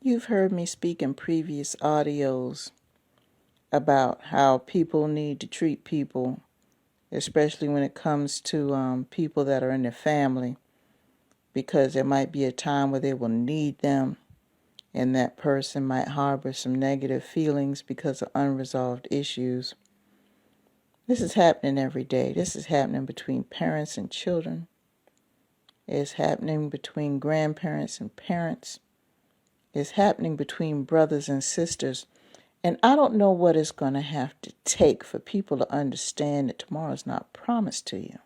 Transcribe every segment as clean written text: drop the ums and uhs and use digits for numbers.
You've heard me speak in previous audios about how people need to treat people, especially when it comes to people that are in their family, because there might be a time where they will need them, and that person might harbor some negative feelings because of unresolved issues. This is happening every day. This is happening between parents and children. It's happening between grandparents and parents. It's happening between brothers and sisters. And I don't know what it's going to have to take for people to understand that tomorrow's not promised to you.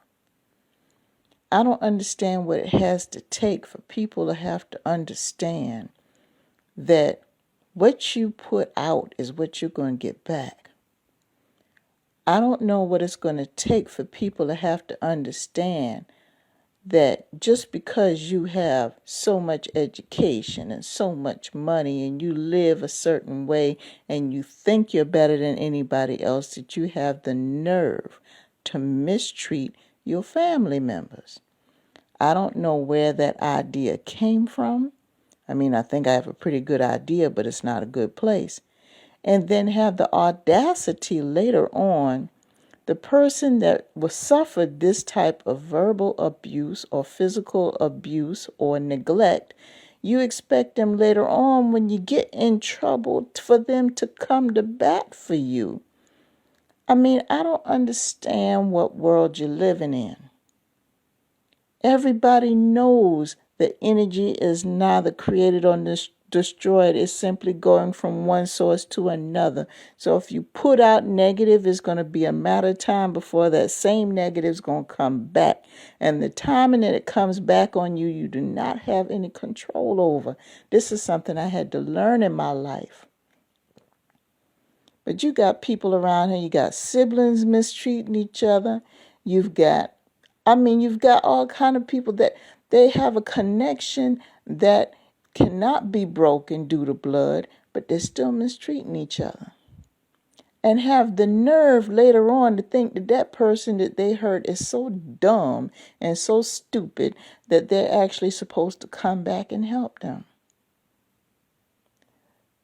I don't understand what it has to take for people to have to understand that what you put out is what you're going to get back. I don't know what it's going to take for people to have to understand that just because you have so much education and so much money and you live a certain way and you think you're better than anybody else, that you have the nerve to mistreat your family members. I don't know where that idea came from. I mean, I think I have a pretty good idea, but it's not a good place. And then have the audacity later on, the person that will suffer this type of verbal abuse or physical abuse or neglect, you expect them later on when you get in trouble for them to come to bat for you. I mean, I don't understand what world you're living in. Everybody knows that energy is neither created or destroyed. It's simply going from one source to another. So if you put out negative, it's going to be a matter of time before that same negative is going to come back. And the timing that it comes back on you, you do not have any control over. This is something I had to learn in my life. But you got people around here, you got siblings mistreating each other. You've got all kind of people that they have a connection that cannot be broken due to blood, but they're still mistreating each other. And have the nerve later on to think that that person that they hurt is so dumb and so stupid that they're actually supposed to come back and help them.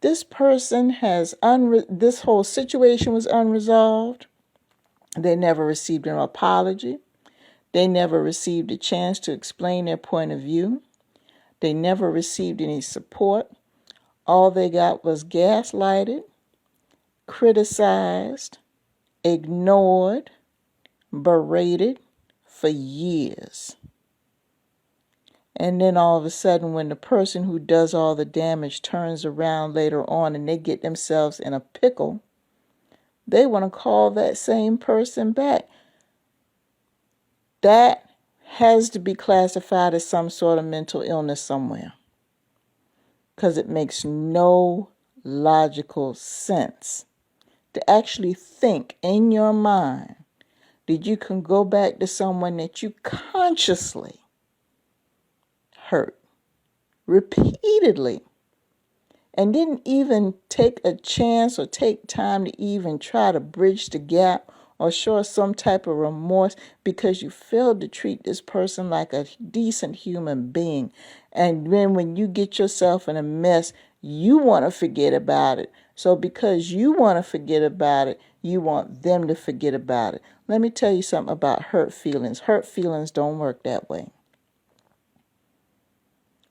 This person this whole situation was unresolved. They never received an apology. They never received a chance to explain their point of view. They never received any support. All they got was gaslighted, criticized, ignored, berated for years. And then all of a sudden, when the person who does all the damage turns around later on and they get themselves in a pickle, they want to call that same person back. That has to be classified as some sort of mental illness somewhere, because it makes no logical sense to actually think in your mind that you can go back to someone that you consciously hurt repeatedly and didn't even take a chance or take time to even try to bridge the gap or show some type of remorse because you failed to treat this person like a decent human being. And then when you get yourself in a mess, you want to forget about it. So because you want to forget about it, you want them to forget about it. Let me tell you something about hurt feelings. Hurt feelings don't work that way.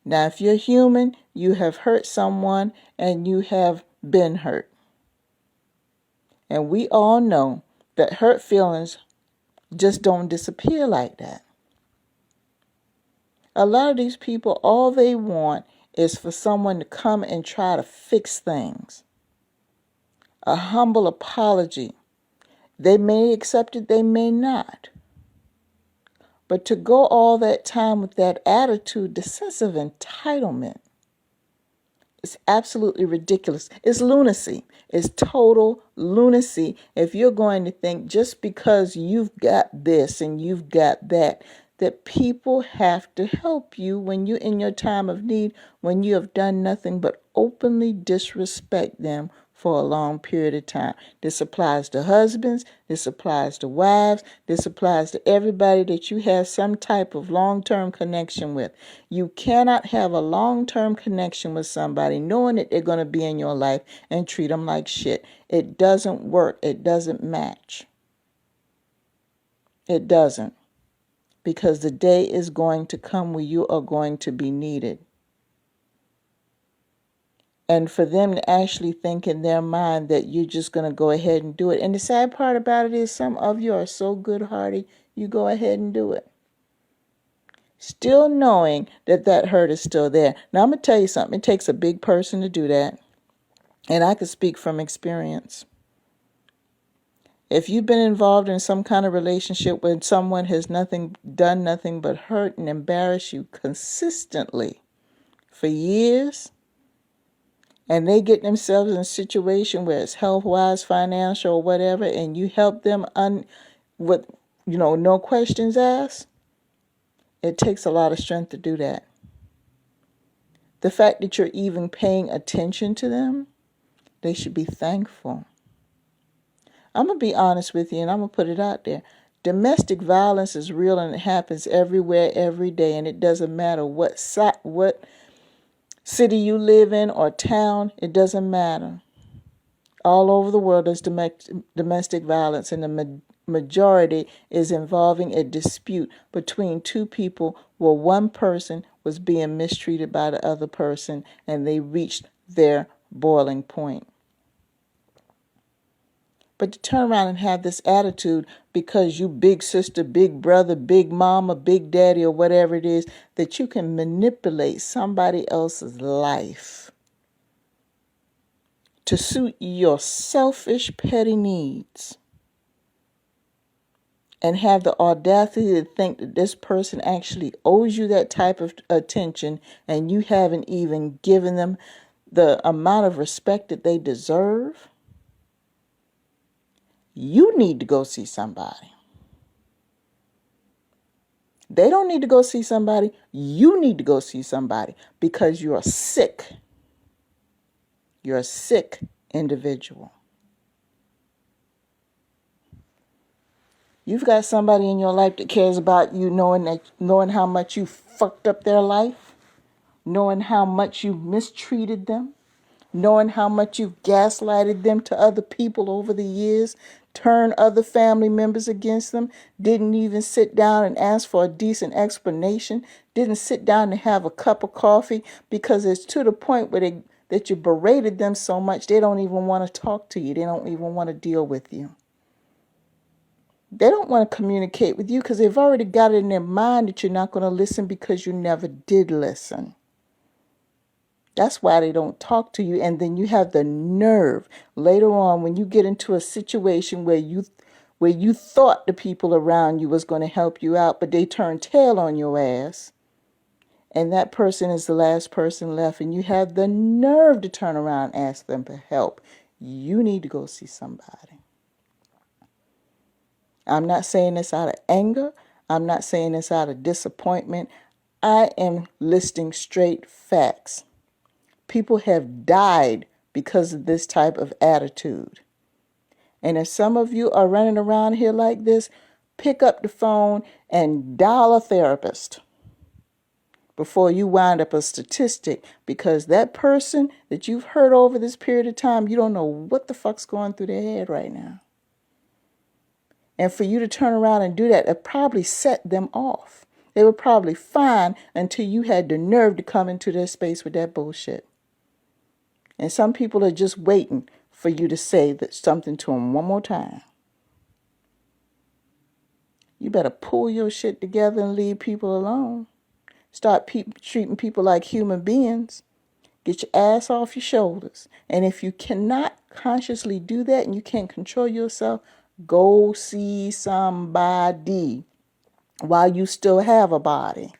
Now, if you're human, you have hurt someone and you have been hurt. And we all know that hurt feelings just don't disappear like that. A lot of these people, all they want is for someone to come and try to fix things. A humble apology. They may accept it, they may not. But to go all that time with that attitude, the sense of entitlement, is absolutely ridiculous. It's lunacy. It's total lunacy if you're going to think just because you've got this and you've got that people have to help you when you're in your time of need, when you have done nothing but openly disrespect them for a long period of time. This applies to husbands, this applies to wives, this applies to everybody that you have some type of long-term connection with. You cannot have a long-term connection with somebody knowing that they're going to be in your life and treat them like shit. It doesn't work. It doesn't match. It doesn't. Because the day is going to come where you are going to be needed. And for them to actually think in their mind that you're just going to go ahead and do it. And the sad part about it is some of you are so good-hearted, you go ahead and do it. Still knowing that that hurt is still there. Now, I'm going to tell you something. It takes a big person to do that. And I can speak from experience. If you've been involved in some kind of relationship where someone has done nothing but hurt and embarrass you consistently for years, and they get themselves in a situation where it's health-wise, financial, or whatever, and you help them with, no questions asked, it takes a lot of strength to do that. The fact that you're even paying attention to them, they should be thankful. I'm going to be honest with you, and I'm going to put it out there. Domestic violence is real, and it happens everywhere, every day, and it doesn't matter what city you live in or town. It doesn't matter. All over the world there's domestic violence, and the majority is involving a dispute between two people where one person was being mistreated by the other person and they reached their boiling point. But to turn around and have this attitude because you big sister, big brother, big mama, big daddy, or whatever it is, that you can manipulate somebody else's life to suit your selfish, petty needs, and have the audacity to think that this person actually owes you that type of attention and you haven't even given them the amount of respect that they deserve, you need to go see somebody. They don't need to go see somebody. You need to go see somebody because you're sick. You're a sick individual. You've got somebody in your life that cares about you, knowing how much you fucked up their life, knowing how much you mistreated them, knowing how much you've gaslighted them to other people over the years, turned other family members against them, didn't even sit down and ask for a decent explanation, didn't sit down and have a cup of coffee, because it's to the point where that you berated them so much they don't even want to talk to you. They don't even want to deal with you. They don't want to communicate with you because they've already got it in their mind that you're not going to listen because you never did listen. That's why they don't talk to you. And then you have the nerve later on when you get into a situation where you thought the people around you was going to help you out, but they turn tail on your ass. And that person is the last person left. And you have the nerve to turn around and ask them for help. You need to go see somebody. I'm not saying this out of anger. I'm not saying this out of disappointment. I am listing straight facts. People have died because of this type of attitude. And if some of you are running around here like this, pick up the phone and dial a therapist before you wind up a statistic, because that person that you've hurt over this period of time, you don't know what the fuck's going through their head right now. And for you to turn around and do that, it probably set them off. They were probably fine until you had the nerve to come into their space with that bullshit. And some people are just waiting for you to say something to them one more time. You better pull your shit together and leave people alone. Start treating people like human beings. Get your ass off your shoulders. And if you cannot consciously do that and you can't control yourself, go see somebody while you still have a body.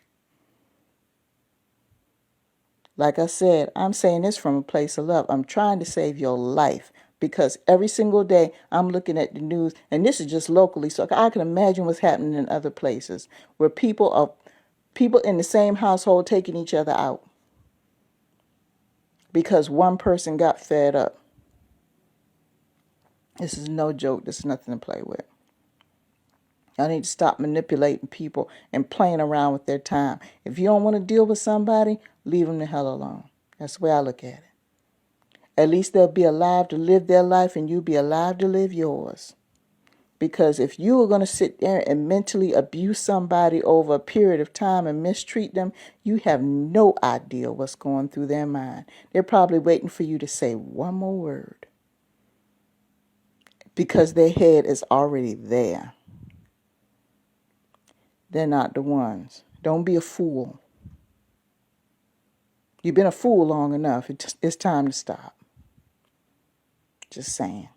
Like I said, I'm saying this from a place of love. I'm trying to save your life because every single day I'm looking at the news, and this is just locally, so I can imagine what's happening in other places where people in the same household taking each other out because one person got fed up. This is no joke. This is nothing to play with. Y'all need to stop manipulating people and playing around with their time. If you don't want to deal with somebody, leave them the hell alone. That's the way I look at it. At least they'll be alive to live their life and you'll be alive to live yours. Because if you are going to sit there and mentally abuse somebody over a period of time and mistreat them, you have no idea what's going through their mind. They're probably waiting for you to say one more word. Because their head is already there. They're not the ones. Don't be a fool. You've been a fool long enough. It's time to stop. Just saying.